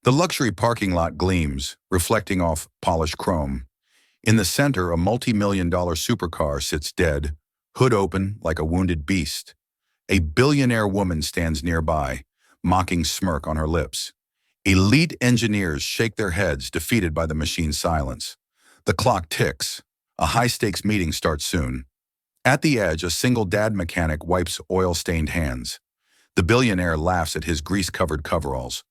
The luxury parking lot gleams, reflecting off polished chrome. In the center, a multi-million-dollar supercar sits dead, hood open like a wounded beast. A billionaire woman stands nearby, mocking smirk on her lips. Elite engineers shake their heads, defeated by the machine's silence. The clock ticks. A high-stakes meeting starts soon. At the edge, a single dad mechanic wipes oil-stained hands. The billionaire laughs at his grease-covered coveralls.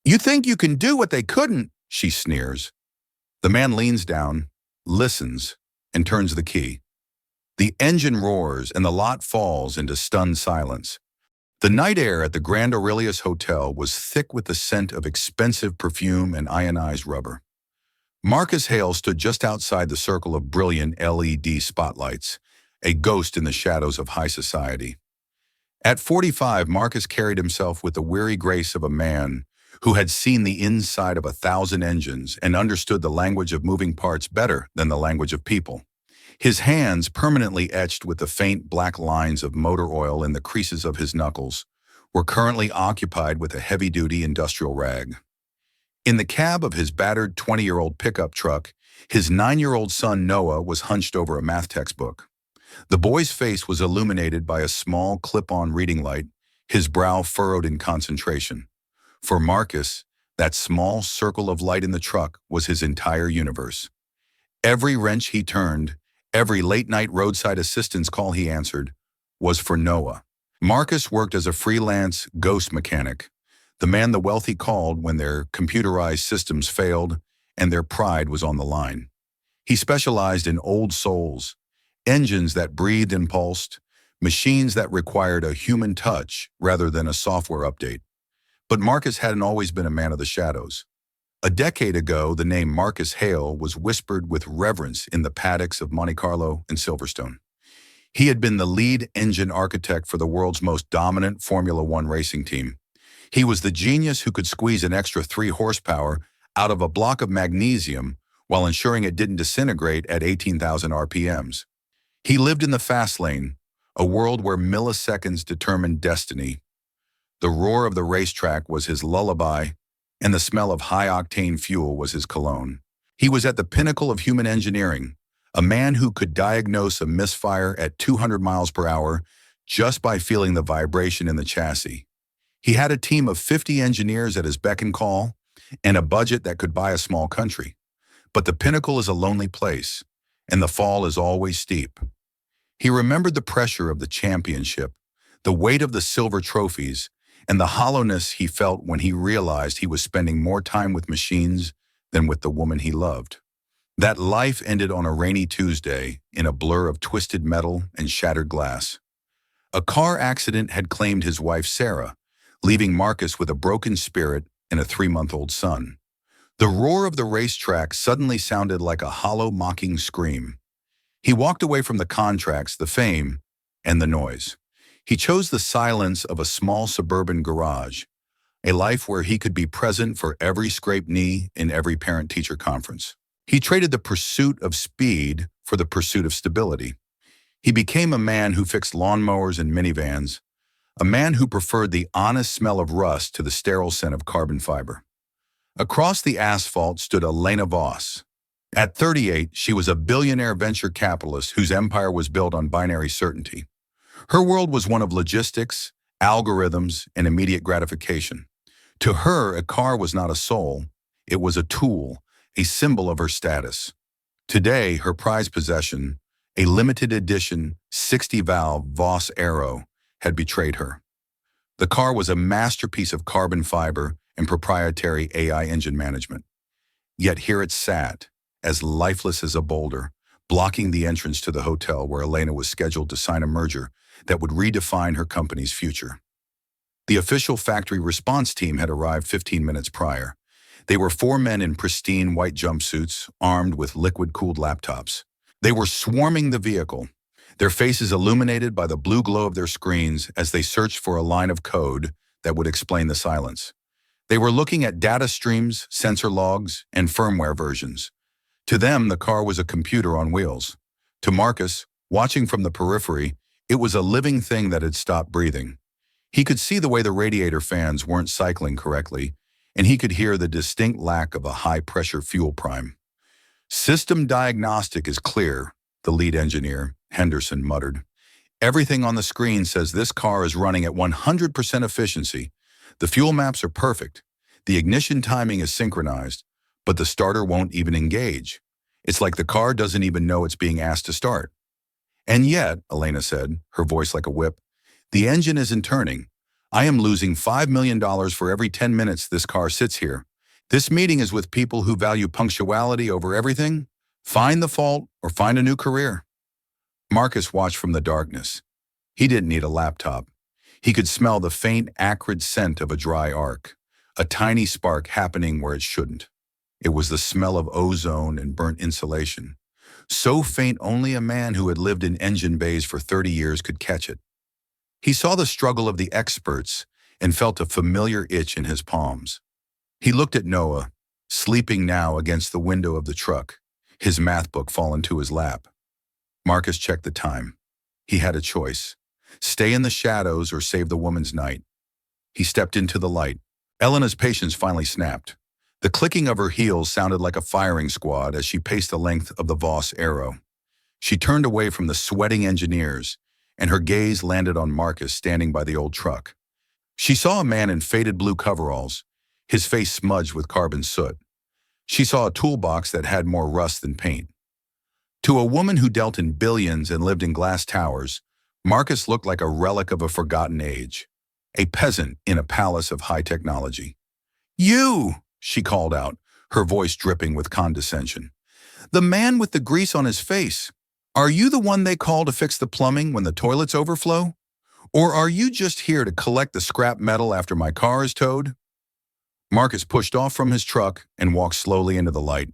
"You think you can do what they couldn't," she sneers. The man leans down, listens, and turns the key. The engine roars and the lot falls into stunned silence. The night air at the Grand Aurelius Hotel was thick with the scent of expensive perfume and ionized rubber. Marcus Hale stood just outside the circle of brilliant LED spotlights, a ghost in the shadows of high society. At 45, Marcus carried himself with the weary grace of a man who had seen the inside of 1,000 engines and understood the language of moving parts better than the language of people. His hands, permanently etched with the faint black lines of motor oil in the creases of his knuckles, were currently occupied with a heavy-duty industrial rag. In the cab of his battered 20-year-old pickup truck, his 9-year-old son Noah was hunched over a math textbook. The boy's face was illuminated by a small clip-on reading light, his brow furrowed in concentration. For Marcus, that small circle of light in the truck was his entire universe. Every wrench he turned, every late-night roadside assistance call he answered, was for Noah. Marcus worked as a freelance ghost mechanic, the man the wealthy called when their computerized systems failed and their pride was on the line. He specialized in old souls, engines that breathed and pulsed, machines that required a human touch rather than a software update. But Marcus hadn't always been a man of the shadows. A decade ago, the name Marcus Hale was whispered with reverence in the paddocks of Monte Carlo and Silverstone. He had been the lead engine architect for the world's most dominant Formula One racing team. He was the genius who could squeeze an extra 3 horsepower out of a block of magnesium while ensuring it didn't disintegrate at 18,000 RPMs. He lived in the fast lane, a world where milliseconds determined destiny. The roar of the racetrack was his lullaby, and the smell of high-octane fuel was his cologne. He was at the pinnacle of human engineering, a man who could diagnose a misfire at 200 miles per hour just by feeling the vibration in the chassis. He had a team of 50 engineers at his beck and call, and a budget that could buy a small country. But the pinnacle is a lonely place, and the fall is always steep. He remembered the pressure of the championship, the weight of the silver trophies, and the hollowness he felt when he realized he was spending more time with machines than with the woman he loved. That life ended on a rainy Tuesday in a blur of twisted metal and shattered glass. A car accident had claimed his wife Sarah, leaving Marcus with a broken spirit and a 3-month-old son. The roar of the racetrack suddenly sounded like a hollow, mocking scream. He walked away from the contracts, the fame, and the noise. He chose the silence of a small suburban garage, a life where he could be present for every scraped knee in every parent-teacher conference. He traded the pursuit of speed for the pursuit of stability. He became a man who fixed lawnmowers and minivans, a man who preferred the honest smell of rust to the sterile scent of carbon fiber. Across the asphalt stood Elena Voss. At 38, she was a billionaire venture capitalist whose empire was built on binary certainty. Her world was one of logistics, algorithms, and immediate gratification. To her, a car was not a soul, it was a tool, a symbol of her status. Today, her prized possession, a limited edition 60-valve Voss Aero, had betrayed her. The car was a masterpiece of carbon fiber and proprietary AI engine management. Yet here it sat, as lifeless as a boulder, blocking the entrance to the hotel where Elena was scheduled to sign a merger that would redefine her company's future. The official factory response team had arrived 15 minutes prior. They were 4 men in pristine white jumpsuits, armed with liquid-cooled laptops. They were swarming the vehicle, their faces illuminated by the blue glow of their screens as they searched for a line of code that would explain the silence. They were looking at data streams, sensor logs, and firmware versions. To them, the car was a computer on wheels. To Marcus, watching from the periphery, it was a living thing that had stopped breathing. He could see the way the radiator fans weren't cycling correctly, and he could hear the distinct lack of a high-pressure fuel prime. "System diagnostic is clear," the lead engineer, Henderson, muttered. "Everything on the screen says this car is running at 100% efficiency. The fuel maps are perfect. The ignition timing is synchronized, but the starter won't even engage. It's like the car doesn't even know it's being asked to start." "And yet," Elena said, her voice like a whip, "the engine isn't turning. I am losing $5 million for every 10 minutes this car sits here. This meeting is with people who value punctuality over everything. Find the fault or find a new career." Marcus watched from the darkness. He didn't need a laptop. He could smell the faint, acrid scent of a dry arc, a tiny spark happening where it shouldn't. It was the smell of ozone and burnt insulation. So faint only a man who had lived in engine bays for 30 years could catch it. He saw the struggle of the experts and felt a familiar itch in his palms. He looked at Noah, sleeping now against the window of the truck, his math book fallen to his lap. Marcus checked the time. He had a choice: stay in the shadows or save the woman's night. He stepped into the light. Elena's patience finally snapped. The clicking of her heels sounded like a firing squad as she paced the length of the Voss Aero. She turned away from the sweating engineers, and her gaze landed on Marcus standing by the old truck. She saw a man in faded blue coveralls, his face smudged with carbon soot. She saw a toolbox that had more rust than paint. To a woman who dealt in billions and lived in glass towers, Marcus looked like a relic of a forgotten age, a peasant in a palace of high technology. "You!" she called out, her voice dripping with condescension. "The man with the grease on his face. Are you the one they call to fix the plumbing when the toilets overflow? Or are you just here to collect the scrap metal after my car is towed?" Marcus pushed off from his truck and walked slowly into the light.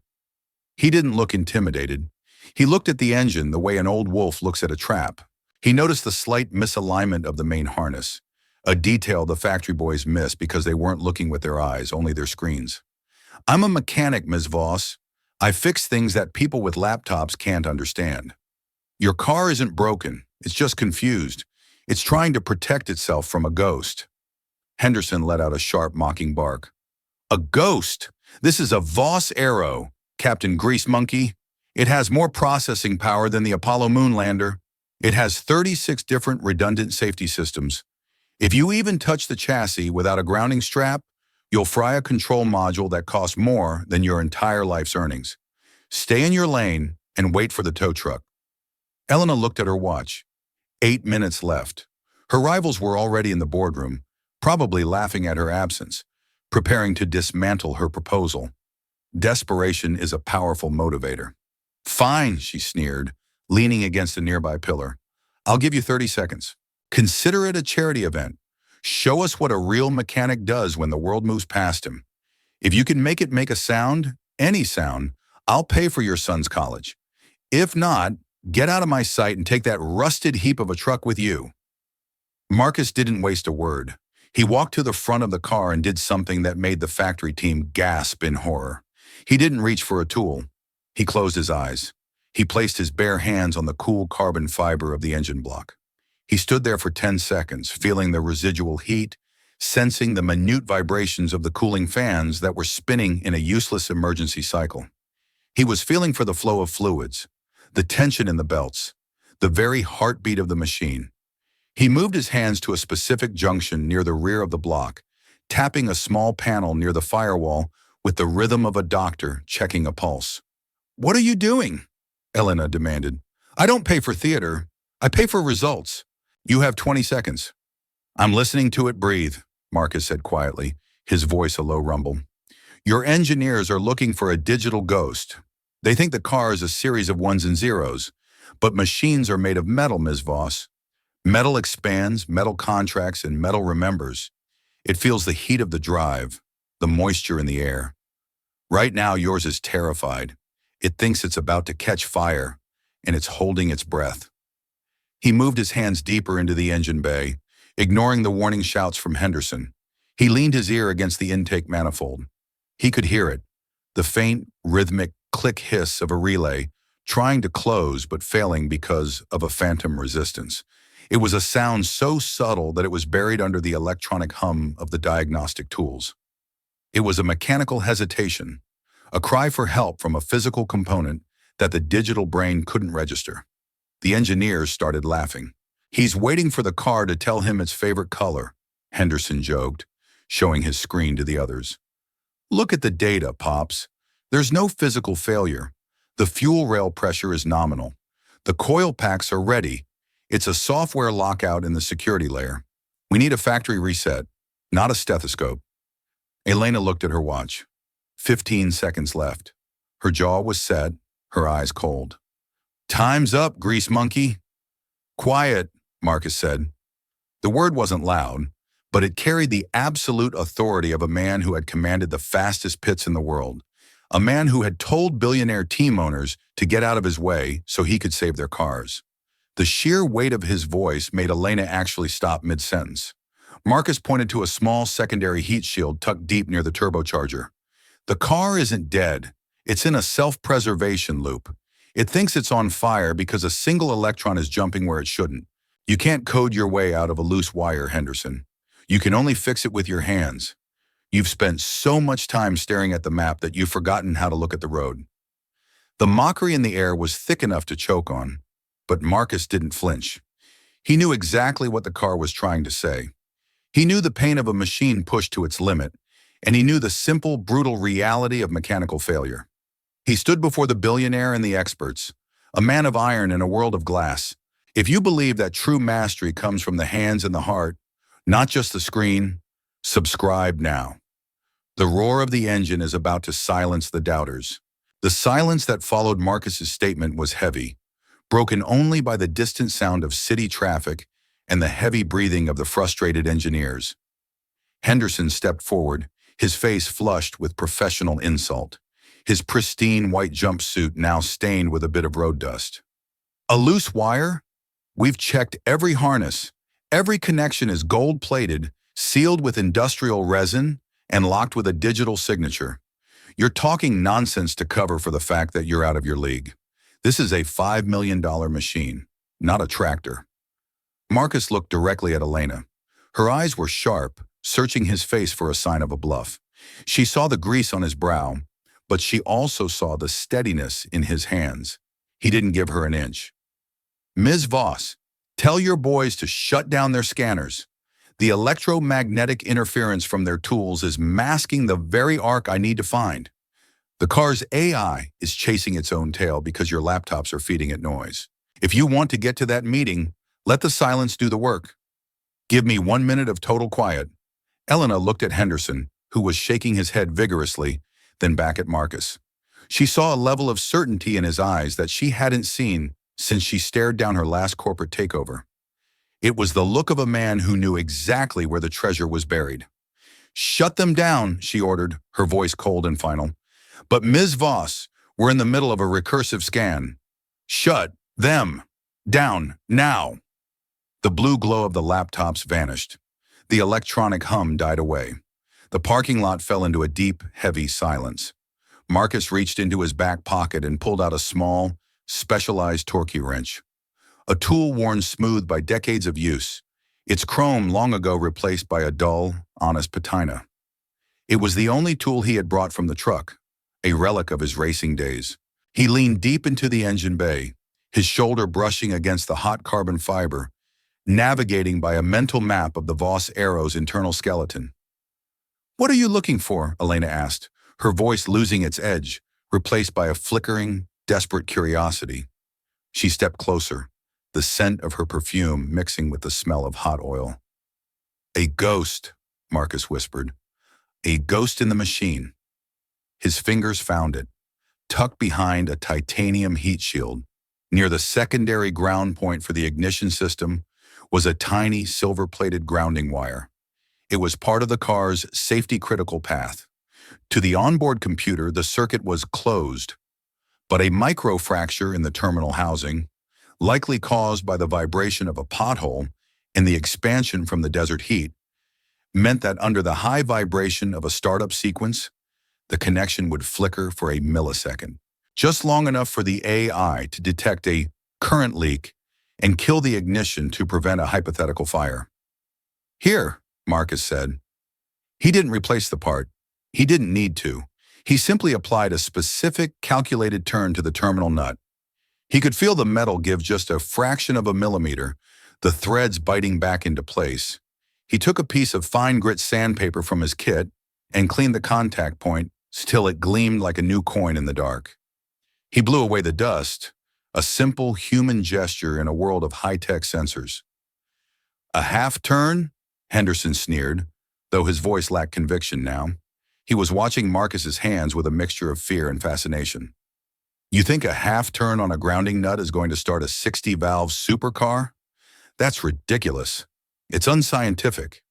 He didn't look intimidated. He looked at the engine the way an old wolf looks at a trap. He noticed the slight misalignment of the main harness, a detail the factory boys missed because they weren't looking with their eyes, only their screens. "I'm a mechanic, Ms. Voss. I fix things that people with laptops can't understand. Your car isn't broken. It's just confused. It's trying to protect itself from a ghost." Henderson let out a sharp, mocking bark. "A ghost? This is a Voss Aero, Captain Grease Monkey. It has more processing power than the Apollo moon lander. It has 36 different redundant safety systems. If you even touch the chassis without a grounding strap, you'll fry a control module that costs more than your entire life's earnings. Stay in your lane and wait for the tow truck." Elena looked at her watch. 8 minutes left. Her rivals were already in the boardroom, probably laughing at her absence, preparing to dismantle her proposal. Desperation is a powerful motivator. "Fine," she sneered, leaning against a nearby pillar. "I'll give you 30 seconds. Consider it a charity event. Show us what a real mechanic does when the world moves past him. If you can make it make a sound, any sound, I'll pay for your son's college. If not, get out of my sight and take that rusted heap of a truck with you." Marcus didn't waste a word. He walked to the front of the car and did something that made the factory team gasp in horror. He didn't reach for a tool. He closed his eyes. He placed his bare hands on the cool carbon fiber of the engine block. He stood there for 10 seconds, feeling the residual heat, sensing the minute vibrations of the cooling fans that were spinning in a useless emergency cycle. He was feeling for the flow of fluids, the tension in the belts, the very heartbeat of the machine. He moved his hands to a specific junction near the rear of the block, tapping a small panel near the firewall with the rhythm of a doctor checking a pulse. "What are you doing?" Elena demanded. "I don't pay for theater. I pay for results. You have 20 seconds. "I'm listening to it breathe," Marcus said quietly, his voice a low rumble. "Your engineers are looking for a digital ghost. They think the car is a series of ones and zeros, but machines are made of metal, Ms. Voss. Metal expands, metal contracts, and metal remembers. It feels the heat of the drive, the moisture in the air. Right now, yours is terrified. It thinks it's about to catch fire, and it's holding its breath." He moved his hands deeper into the engine bay, ignoring the warning shouts from Henderson. He leaned his ear against the intake manifold. He could hear it, the faint, rhythmic click hiss of a relay, trying to close but failing because of a phantom resistance. It was a sound so subtle that it was buried under the electronic hum of the diagnostic tools. It was a mechanical hesitation, a cry for help from a physical component that the digital brain couldn't register. The engineers started laughing. "He's waiting for the car to tell him its favorite color," Henderson joked, showing his screen to the others. "Look at the data, Pops. There's no physical failure. The fuel rail pressure is nominal. The coil packs are ready. It's a software lockout in the security layer. We need a factory reset, not a stethoscope." Elena looked at her watch. 15 seconds left. Her jaw was set, her eyes cold. "Time's up, grease monkey." "Quiet," Marcus said. The word wasn't loud, but it carried the absolute authority of a man who had commanded the fastest pits in the world, a man who had told billionaire team owners to get out of his way so he could save their cars. The sheer weight of his voice made Elena actually stop mid-sentence. Marcus pointed to a small secondary heat shield tucked deep near the turbocharger. "The car isn't dead. It's in a self-preservation loop. It thinks it's on fire because a single electron is jumping where it shouldn't. You can't code your way out of a loose wire, Henderson. You can only fix it with your hands. You've spent so much time staring at the map that you've forgotten how to look at the road." The mockery in the air was thick enough to choke on, but Marcus didn't flinch. He knew exactly what the car was trying to say. He knew the pain of a machine pushed to its limit, and he knew the simple, brutal reality of mechanical failure. He stood before the billionaire and the experts, a man of iron in a world of glass. If you believe that true mastery comes from the hands and the heart, not just the screen, subscribe now. The roar of the engine is about to silence the doubters. The silence that followed Marcus's statement was heavy, broken only by the distant sound of city traffic and the heavy breathing of the frustrated engineers. Henderson stepped forward, his face flushed with professional insult, his pristine white jumpsuit now stained with a bit of road dust. "A loose wire? We've checked every harness. Every connection is gold-plated, sealed with industrial resin, and locked with a digital signature. You're talking nonsense to cover for the fact that you're out of your league. This is a $5 million machine, not a tractor." Marcus looked directly at Elena. Her eyes were sharp, searching his face for a sign of a bluff. She saw the grease on his brow, but she also saw the steadiness in his hands. He didn't give her an inch. "Ms. Voss, tell your boys to shut down their scanners. The electromagnetic interference from their tools is masking the very arc I need to find. The car's AI is chasing its own tail because your laptops are feeding it noise. If you want to get to that meeting, let the silence do the work. Give me 1 minute of total quiet." Elena looked at Henderson, who was shaking his head vigorously, then back at Marcus. She saw a level of certainty in his eyes that she hadn't seen since she stared down her last corporate takeover. It was the look of a man who knew exactly where the treasure was buried. "Shut them down," she ordered, her voice cold and final. "But Ms. Voss, we're in the middle of a recursive scan. Shut them down now." The blue glow of the laptops vanished. The electronic hum died away. The parking lot fell into a deep, heavy silence. Marcus reached into his back pocket and pulled out a small, specialized torque wrench. A tool worn smooth by decades of use, its chrome long ago replaced by a dull, honest patina. It was the only tool he had brought from the truck, a relic of his racing days. He leaned deep into the engine bay, his shoulder brushing against the hot carbon fiber, navigating by a mental map of the Voss Aero's internal skeleton. "What are you looking for?" Elena asked, her voice losing its edge, replaced by a flickering, desperate curiosity. She stepped closer, the scent of her perfume mixing with the smell of hot oil. "A ghost," Marcus whispered. "A ghost in the machine." His fingers found it, tucked behind a titanium heat shield. Near the secondary ground point for the ignition system was a tiny silver-plated grounding wire. It was part of the car's safety-critical path. To the onboard computer, the circuit was closed, but a microfracture in the terminal housing, likely caused by the vibration of a pothole and the expansion from the desert heat, meant that under the high vibration of a startup sequence, the connection would flicker for a millisecond, just long enough for the AI to detect a current leak and kill the ignition to prevent a hypothetical fire. "Here," Marcus said. He didn't replace the part. He didn't need to. He simply applied a specific, calculated turn to the terminal nut. He could feel the metal give just a fraction of a millimeter, the threads biting back into place. He took a piece of fine grit sandpaper from his kit and cleaned the contact point till it gleamed like a new coin in the dark. He blew away the dust, a simple human gesture in a world of high-tech sensors. A half turn? Henderson sneered, though his voice lacked conviction now. He was watching Marcus's hands with a mixture of fear and fascination. You think a half turn on a grounding nut is going to start a 60-valve supercar? That's ridiculous. It's unscientific.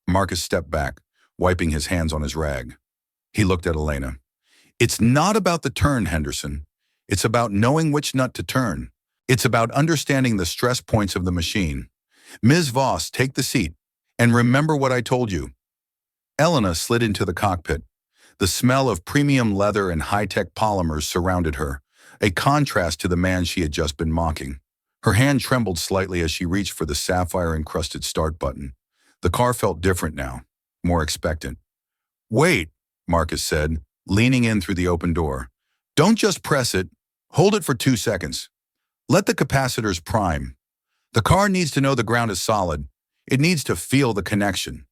Marcus stepped back, wiping his hands on his rag. He looked at Elena. It's not about the turn, Henderson. It's about knowing which nut to turn. It's about understanding the stress points of the machine. Ms. Voss, take the seat, and remember what I told you. Elena slid into the cockpit. The smell of premium leather and high-tech polymers surrounded her, a contrast to the man she had just been mocking. Her hand trembled slightly as she reached for the sapphire-encrusted start button. The car felt different now, more expectant. Wait, Marcus said, leaning in through the open door. Don't just press it. Hold it for 2 seconds. Let the capacitors prime. The car needs to know the ground is solid. It needs to feel the connection.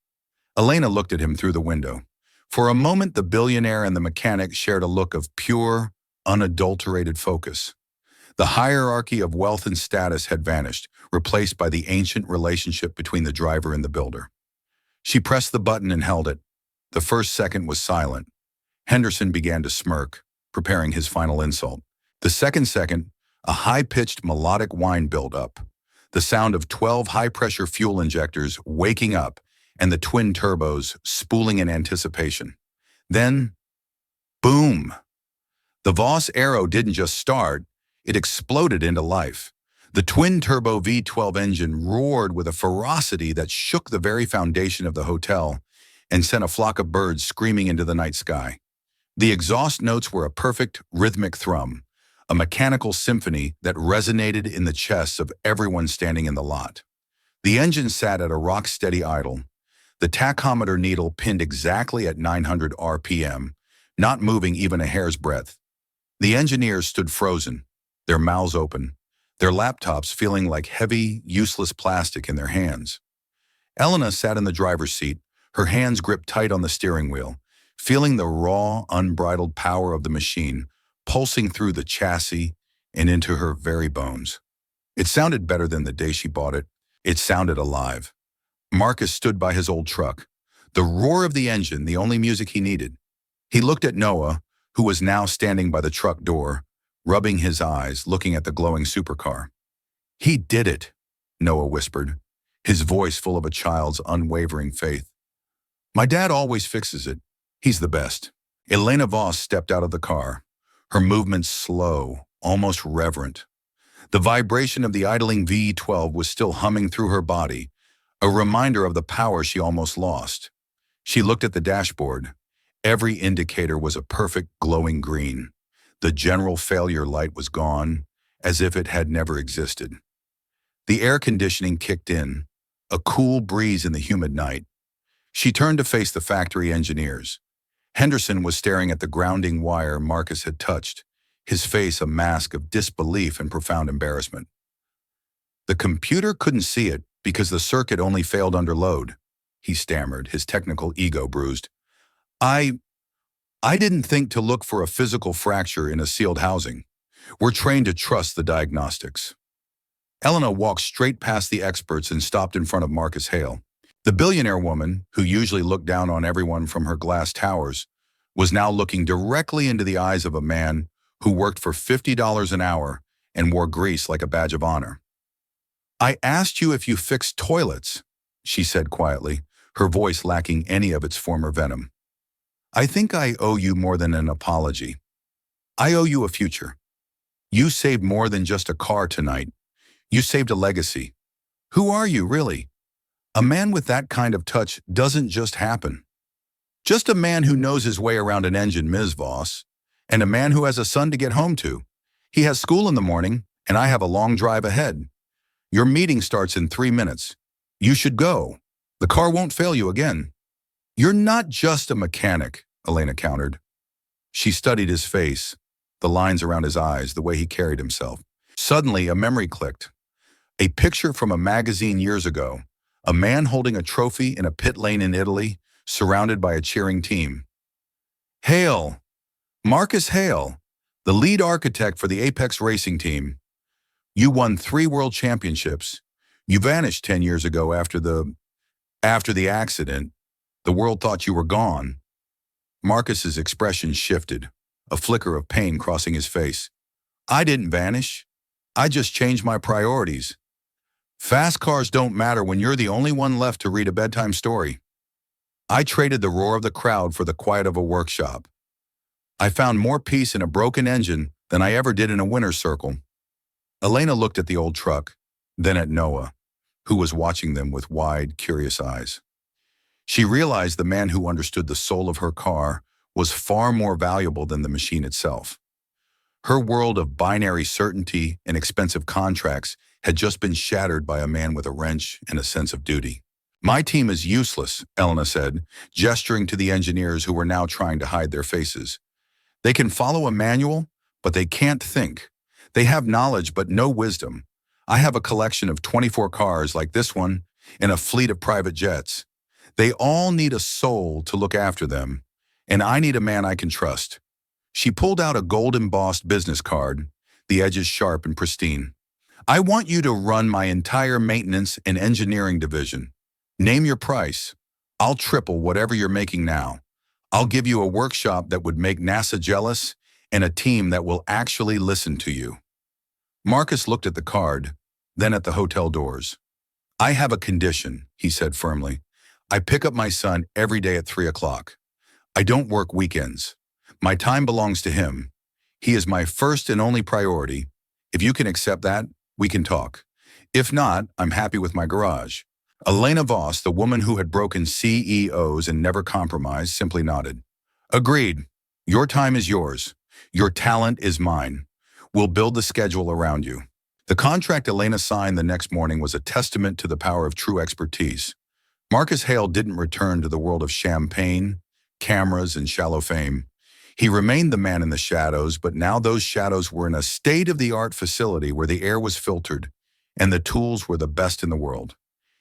Elena looked at him through the window. For a moment, the billionaire and the mechanic shared a look of pure, unadulterated focus. The hierarchy of wealth and status had vanished, replaced by the ancient relationship between the driver and the builder. She pressed the button and held it. The first second was silent. Henderson began to smirk, preparing his final insult. The second second, a high-pitched melodic whine built up. The sound of 12 high-pressure fuel injectors waking up and the twin turbos spooling in anticipation. Then, boom! The Voss Aero didn't just start, it exploded into life. The twin-turbo V12 engine roared with a ferocity that shook the very foundation of the hotel and sent a flock of birds screaming into the night sky. The exhaust notes were a perfect rhythmic thrum, a mechanical symphony that resonated in the chests of everyone standing in the lot. The engine sat at a rock-steady idle, the tachometer needle pinned exactly at 900 RPM, not moving even a hair's breadth. The engineers stood frozen, their mouths open, their laptops feeling like heavy, useless plastic in their hands. Elena sat in the driver's seat, her hands gripped tight on the steering wheel, feeling the raw, unbridled power of the machine pulsing through the chassis and into her very bones. It sounded better than the day she bought it. It sounded alive. Marcus stood by his old truck, the roar of the engine the only music he needed. He looked at Noah, who was now standing by the truck door, rubbing his eyes, looking at the glowing supercar. He did it, Noah whispered, his voice full of a child's unwavering faith. My dad always fixes it. He's the best. Elena Voss stepped out of the car, her movements slow, almost reverent. The vibration of the idling V12 was still humming through her body, a reminder of the power she almost lost. She looked at the dashboard. Every indicator was a perfect glowing green. The general failure light was gone, as if it had never existed. The air conditioning kicked in, a cool breeze in the humid night. She turned to face the factory engineers. Henderson was staring at the grounding wire Marcus had touched, his face a mask of disbelief and profound embarrassment. The computer couldn't see it because the circuit only failed under load, he stammered, his technical ego bruised. I didn't think to look for a physical fracture in a sealed housing. We're trained to trust the diagnostics. Elena walked straight past the experts and stopped in front of Marcus Hale. The billionaire woman, who usually looked down on everyone from her glass towers, was now looking directly into the eyes of a man who worked for $50 an hour and wore grease like a badge of honor. I asked you if you fixed toilets, she said quietly, her voice lacking any of its former venom. I think I owe you more than an apology. I owe you a future. You saved more than just a car tonight. You saved a legacy. Who are you, really? A man with that kind of touch doesn't just happen. Just a man who knows his way around an engine, Ms. Voss, and a man who has a son to get home to. He has school in the morning, and I have a long drive ahead. Your meeting starts in 3 minutes. You should go. The car won't fail you again. You're not just a mechanic. Elena countered. She studied his face, the lines around his eyes, the way he carried himself. Suddenly, a memory clicked. A picture from a magazine years ago. A man holding a trophy in a pit lane in Italy, surrounded by a cheering team. Hale! Marcus Hale, the lead architect for the Apex racing team. You won 3 world championships. You vanished 10 years ago after the accident. The world thought you were gone. Marcus's expression shifted, a flicker of pain crossing his face. I didn't vanish. I just changed my priorities. Fast cars don't matter when you're the only one left to read a bedtime story. I traded the roar of the crowd for the quiet of a workshop. I found more peace in a broken engine than I ever did in a winner's circle. Elena looked at the old truck, then at Noah, who was watching them with wide, curious eyes. She realized the man who understood the soul of her car was far more valuable than the machine itself. Her world of binary certainty and expensive contracts had just been shattered by a man with a wrench and a sense of duty. My team is useless, Elena said, gesturing to the engineers who were now trying to hide their faces. They can follow a manual, but they can't think. They have knowledge, but no wisdom. I have a collection of 24 cars like this one and a fleet of private jets. They all need a soul to look after them, and I need a man I can trust. She pulled out a gold-embossed business card, the edges sharp and pristine. I want you to run my entire maintenance and engineering division. Name your price. I'll triple whatever you're making now. I'll give you a workshop that would make NASA jealous and a team that will actually listen to you. Marcus looked at the card, then at the hotel doors. I have a condition, he said firmly. I pick up my son every day at 3 o'clock. I don't work weekends. My time belongs to him. He is my first and only priority. If you can accept that, we can talk. If not, I'm happy with my garage. Elena Voss, the woman who had broken CEOs and never compromised, simply nodded. Agreed. Your time is yours. Your talent is mine. We'll build the schedule around you. The contract Elena signed the next morning was a testament to the power of true expertise. Marcus Hale didn't return to the world of champagne, cameras, and shallow fame. He remained the man in the shadows, but now those shadows were in a state-of-the-art facility where the air was filtered and the tools were the best in the world.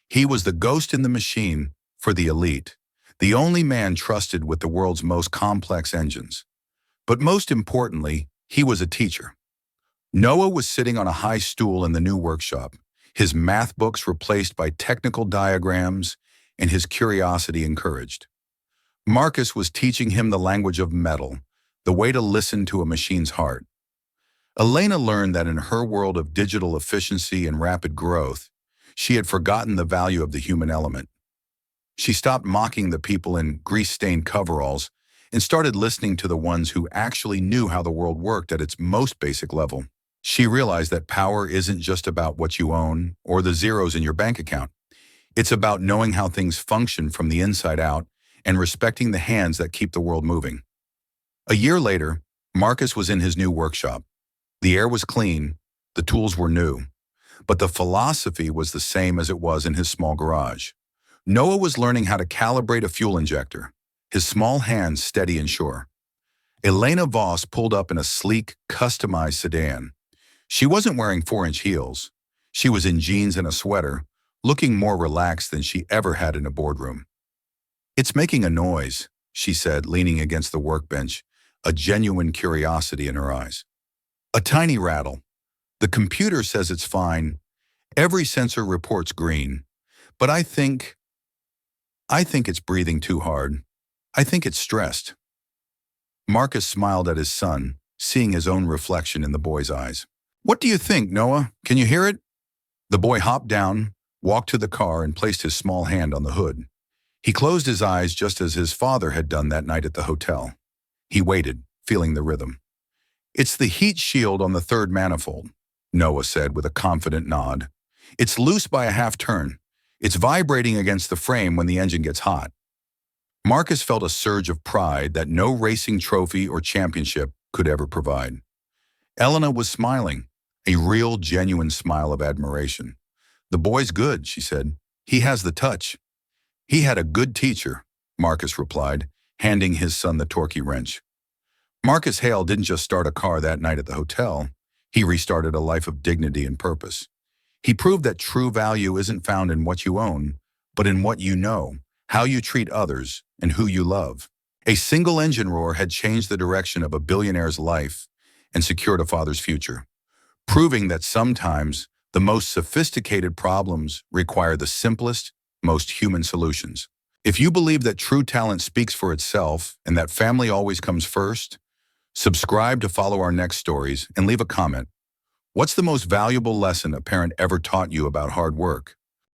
He was the ghost in the machine for the elite, the only man trusted with the world's most complex engines. But most importantly, he was a teacher. Noah was sitting on a high stool in the new workshop, his math books replaced by technical diagrams and his curiosity encouraged. Marcus was teaching him the language of metal, the way to listen to a machine's heart. Elena learned that in her world of digital efficiency and rapid growth, she had forgotten the value of the human element. She stopped mocking the people in grease-stained coveralls and started listening to the ones who actually knew how the world worked at its most basic level. She realized that power isn't just about what you own or the zeros in your bank account. It's about knowing how things function from the inside out and respecting the hands that keep the world moving. A year later, Marcus was in his new workshop. The air was clean, the tools were new, but the philosophy was the same as it was in his small garage. Noah was learning how to calibrate a fuel injector, his small hands steady and sure. Elena Voss pulled up in a sleek, customized sedan. She wasn't wearing 4-inch heels. She was in jeans and a sweater, looking more relaxed than she ever had in a boardroom. It's making a noise, she said, leaning against the workbench, a genuine curiosity in her eyes. A tiny rattle. The computer says it's fine. Every sensor reports green. But I think it's breathing too hard. I think it's stressed. Marcus smiled at his son, seeing his own reflection in the boy's eyes. What do you think, Noah? Can you hear it? The boy hopped down, walked to the car, and placed his small hand on the hood. He closed his eyes just as his father had done that night at the hotel. He waited, feeling the rhythm. It's the heat shield on the third manifold, Noah said with a confident nod. It's loose by a half turn. It's vibrating against the frame when the engine gets hot. Marcus felt a surge of pride that no racing trophy or championship could ever provide. Elena was smiling, a real, genuine smile of admiration. The boy's good, she said. He has the touch. He had a good teacher, Marcus replied, handing his son the torquey wrench. Marcus Hale didn't just start a car that night at the hotel. He restarted a life of dignity and purpose. He proved that true value isn't found in what you own, but in what you know, how you treat others, and who you love. A single engine roar had changed the direction of a billionaire's life and secured a father's future, proving that sometimes the most sophisticated problems require the simplest, most human solutions. If you believe that true talent speaks for itself and that family always comes first, subscribe to follow our next stories and leave a comment. What's the most valuable lesson a parent ever taught you about hard work?